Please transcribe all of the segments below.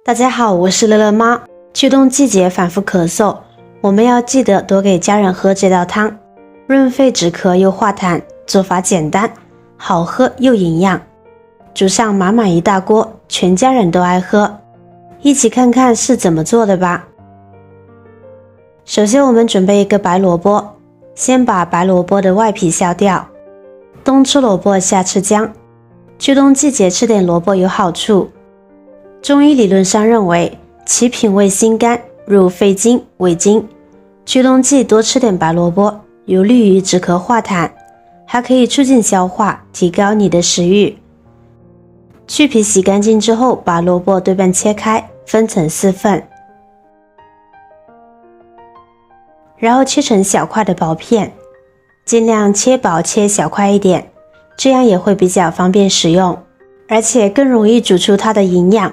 大家好，我是乐乐妈。秋冬季节反复咳嗽，我们要记得多给家人喝这道汤，润肺止咳又化痰，做法简单，好喝又营养。煮上满满一大锅，全家人都爱喝。一起看看是怎么做的吧。首先我们准备一个白萝卜，先把白萝卜的外皮削掉。冬吃萝卜夏吃姜，秋冬季节吃点萝卜有好处。中医理论上认为，其品味辛甘，入肺经、胃经。秋冬季多吃点白萝卜，有利于止咳化痰，还可以促进消化，提高你的食欲。去皮洗干净之后，把萝卜对半切开，分成4份，然后切成小块的薄片，尽量切薄切小块一点，这样也会比较方便食用，而且更容易煮出它的营养。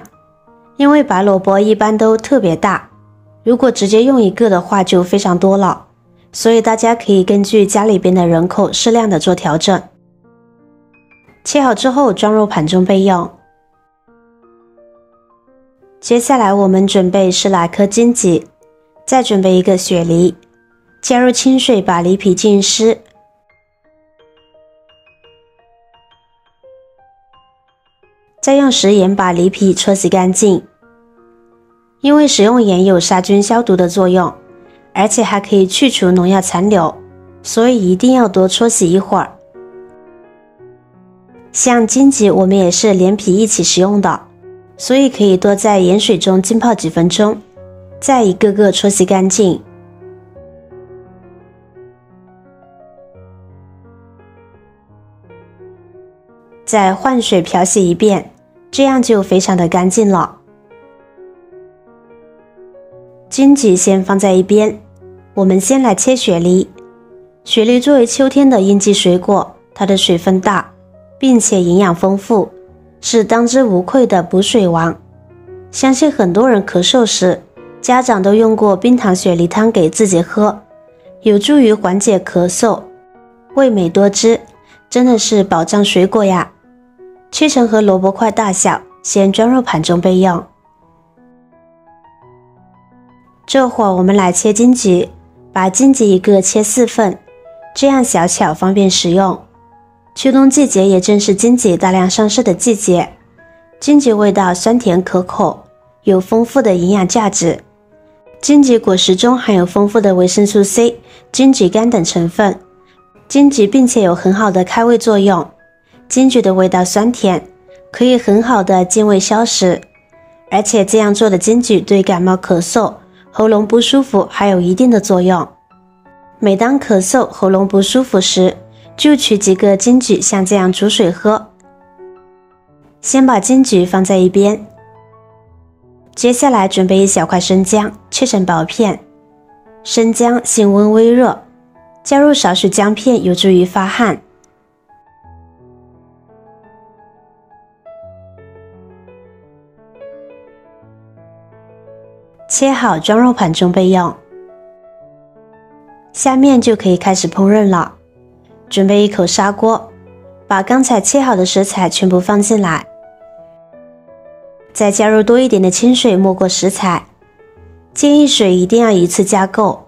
因为白萝卜一般都特别大，如果直接用一个的话就非常多了，所以大家可以根据家里边的人口适量的做调整。切好之后装入盘中备用。接下来我们准备10来颗荆棘，再准备一个雪梨，加入清水把梨皮浸湿，再用食盐把梨皮搓洗干净。因为使用盐有杀菌消毒的作用，而且还可以去除农药残留，所以一定要多搓洗一会儿。像荆棘我们也是连皮一起食用的，所以可以多在盐水中浸泡几分钟，再一个个搓洗干净。再换水漂洗一遍，这样就非常的干净了。荆棘先放在一边，我们先来切雪梨。雪梨作为秋天的应季水果，它的水分大，并且营养丰富，是当之无愧的补水王。相信很多人咳嗽时，家长都用过冰糖雪梨汤给自己喝，有助于缓解咳嗽，味美多汁，真的是宝藏水果呀。切成和萝卜块大小，先装入盘中备用。这会儿我们来切荆棘，把荆棘一个切4份，这样小巧方便食用。秋冬季节也正是荆棘大量上市的季节，荆棘味道酸甜可口，有丰富的营养价值。荆棘果实中含有丰富的维生素 C、荆棘苷等成分，荆棘并且有很好的开胃作用。荆棘的味道酸甜，可以很好的健胃消食，而且这样做的荆棘对感冒咳嗽、喉咙不舒服还有一定的作用。每当咳嗽、喉咙不舒服时，就取几个荆棘像这样煮水喝。先把荆棘放在一边，接下来准备一小块生姜，切成薄片。生姜性温微热，加入少许姜片有助于发汗。切好装入盘中备用。下面就可以开始烹饪了。准备一口砂锅，把刚才切好的食材全部放进来，再加入多一点的清水没过食材，建议水一定要一次加够，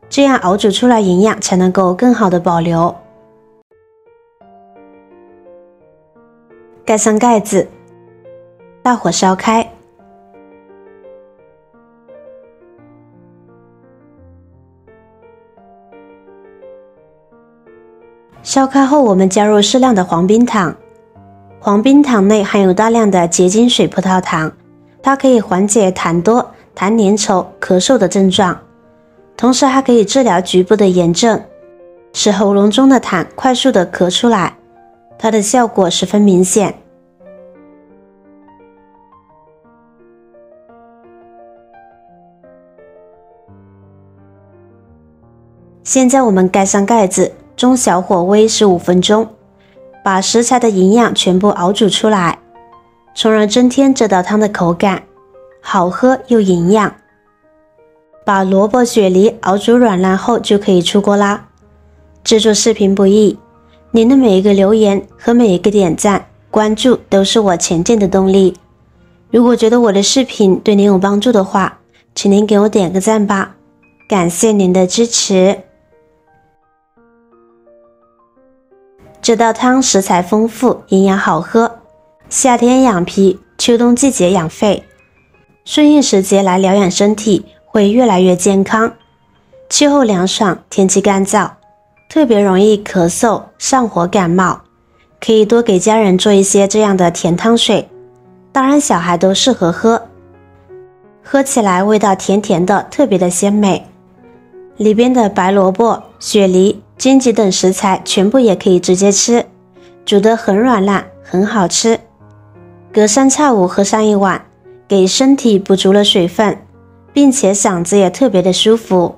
这样熬煮出来营养才能够更好的保留。盖上盖子，大火烧开。烧开后，我们加入适量的黄冰糖。黄冰糖内含有大量的结晶水葡萄糖，它可以缓解痰多、痰粘稠、咳嗽的症状，同时还可以治疗局部的炎症，使喉咙中的痰快速的咳出来，它的效果十分明显。现在我们盖上盖子，中小火煨15分钟，把食材的营养全部熬煮出来，从而增添这道汤的口感，好喝又营养。把萝卜、雪梨熬煮软烂后就可以出锅啦。制作视频不易，您的每一个留言和每一个点赞、关注都是我前进的动力。如果觉得我的视频对您有帮助的话，请您给我点个赞吧，感谢您的支持。这道汤食材丰富，营养好喝，夏天养脾，秋冬季节养肺，顺应时节来疗养身体，会越来越健康。气候凉爽，天气干燥，特别容易咳嗽、上火、感冒，可以多给家人做一些这样的甜汤水，当然小孩都适合喝，喝起来味道甜甜的，特别的鲜美。里边的白萝卜、雪梨、荆棘等食材全部也可以直接吃，煮得很软烂，很好吃。隔三差五喝上一碗，给身体补足了水分，并且嗓子也特别的舒服。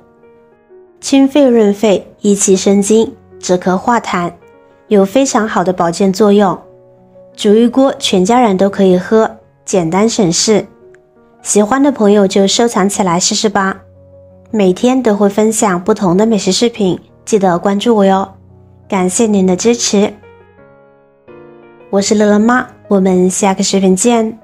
清肺润肺，益气生津，止咳化痰，有非常好的保健作用。煮一锅全家人都可以喝，简单省事。喜欢的朋友就收藏起来试试吧。每天都会分享不同的美食视频，记得关注我哟。感谢您的支持。我是乐乐妈，我们下个视频见。